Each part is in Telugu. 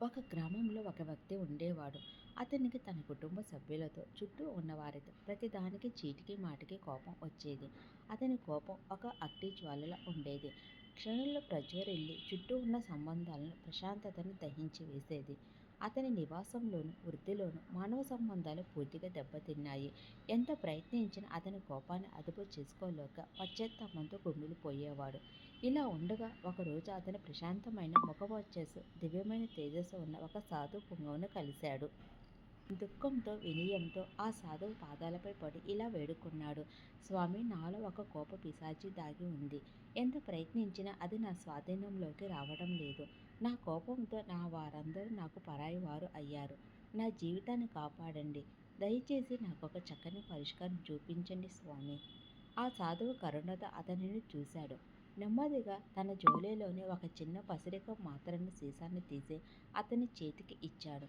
ఒక గ్రామంలో ఒక వ్యక్తి ఉండేవాడు. అతనికి తన కుటుంబ సభ్యులతో, చుట్టూ ఉన్నవారితో ప్రతిదానికి చీటికి మాటికి కోపం వచ్చేది. అతని కోపం ఒక అగ్ని జ్వాలలా ఉండేది. క్షణంలో ప్రజ్వరిల్లి చుట్టూ ఉన్న సంబంధాలను, ప్రశాంతతను దహించి వేసేది. అతని నివాసంలోను, వృత్తిలోను మానవ సంబంధాలు పూర్తిగా దెబ్బతిన్నాయి. ఎంత ప్రయత్నించినా అతని కోపాన్ని అదుపు చేసుకోలేక పశ్చాత్తాపంతో కుమిలిపోయేవాడు. ఇలా ఉండగా ఒకరోజు అతను ప్రశాంతమైన ముఖవర్చస్సు, దివ్యమైన తేజస్సు ఉన్న ఒక సాధు పుంగవును కలిశాడు. దుఃఖంతో, వినయంతో ఆ సాధువు పాదాలపై పడి ఇలా వేడుకున్నాడు. స్వామీ, నాలో ఒక కోప పిశాచి దాగి ఉంది. ఎంత ప్రయత్నించినా అది నా స్వాధీనంలోకి రావడం లేదు. నా కోపంతో నా వారందరూ నాకు పరాయి వారు అయ్యారు. నా జీవితాన్ని కాపాడండి. దయచేసి నాకొక చక్కని పరిష్కారం చూపించండి స్వామి. ఆ సాధువు కరుణతో అతనిని చూశాడు. నెమ్మదిగా తన జోలిలోని ఒక చిన్న పసిరిక మాత్రను సీసాన్ని తీసి అతని చేతికి ఇచ్చాడు.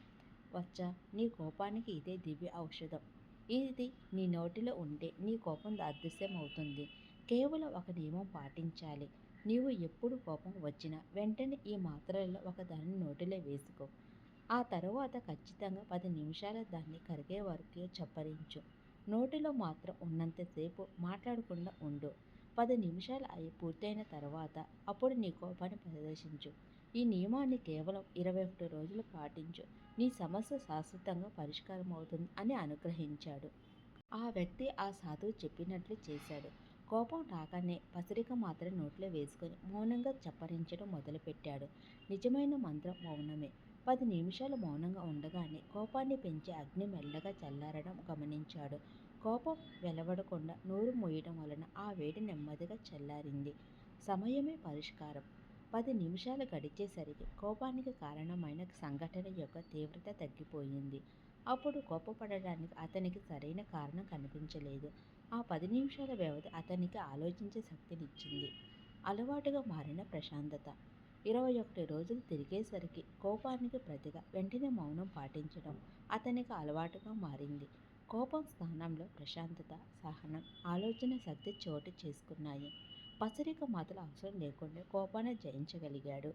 వచ్చా, నీ కోపానికి ఇదే దివ్య ఔషధం. ఇది నీ నోటిలో ఉంటే నీ కోపం అదృశ్యమవుతుంది. కేవలం ఒక నియమం పాటించాలి. నీవు ఎప్పుడు కోపం వచ్చినా వెంటనే ఈ మాత్రలలో ఒక దానిని నోటిలో వేసుకో. ఆ తరువాత ఖచ్చితంగా 10 నిమిషాల దాన్ని కరిగే వరకు చప్పరించు. నోటిలో మాత్రం ఉన్నంతసేపు మాట్లాడకుండా ఉండు. 10 నిమిషాలు పూర్తయిన తర్వాత అప్పుడు నీ కోపాన్ని ప్రదర్శించు. ఈ నియమాన్ని కేవలం 21 రోజులు పాటించు. నీ సమస్య శాశ్వతంగా పరిష్కారం అవుతుంది అని అనుగ్రహించాడు. ఆ వ్యక్తి ఆ సాధువు చెప్పినట్లు చేశాడు. కోపం రాగానే పసిరిక మాత్రం నోట్లో వేసుకొని మౌనంగా చప్పరించడం మొదలుపెట్టాడు. నిజమైన మంత్రం మౌనమే. 10 నిమిషాలు మౌనంగా ఉండగానే కోపాన్ని పెంచే అగ్ని మెల్లగా చల్లారడం గమనించాడు. కోపం వెలవడకుండా నోరు మూయడం వలన ఆ వేడి నెమ్మదిగా చల్లారింది. సమయమే పరిష్కారం. 10 నిమిషాలు గడిచేసరికి కోపానికి కారణమైన సంఘటన యొక్క తీవ్రత తగ్గిపోయింది. అప్పుడు కోపపడడానికి అతనికి సరైన కారణం కనిపించలేదు. ఆ 10 నిమిషాల వ్యవధి అతనికి ఆలోచించే శక్తినిచ్చింది. అలవాటుగా మారిన ప్రశాంతత. 21 రోజులు తిరిగేసరికి కోపానికి ప్రతిగా వెంటనే మౌనం పాటించడం అతనికి అలవాటుగా మారింది. కోపం స్థానంలో ప్రశాంతత, సహనం, ఆలోచన శక్తి చోటు చేసుకున్నాయి. పసిరిక మాటల అవసరం లేకుండా కోపాన్ని జయించగలిగాడు.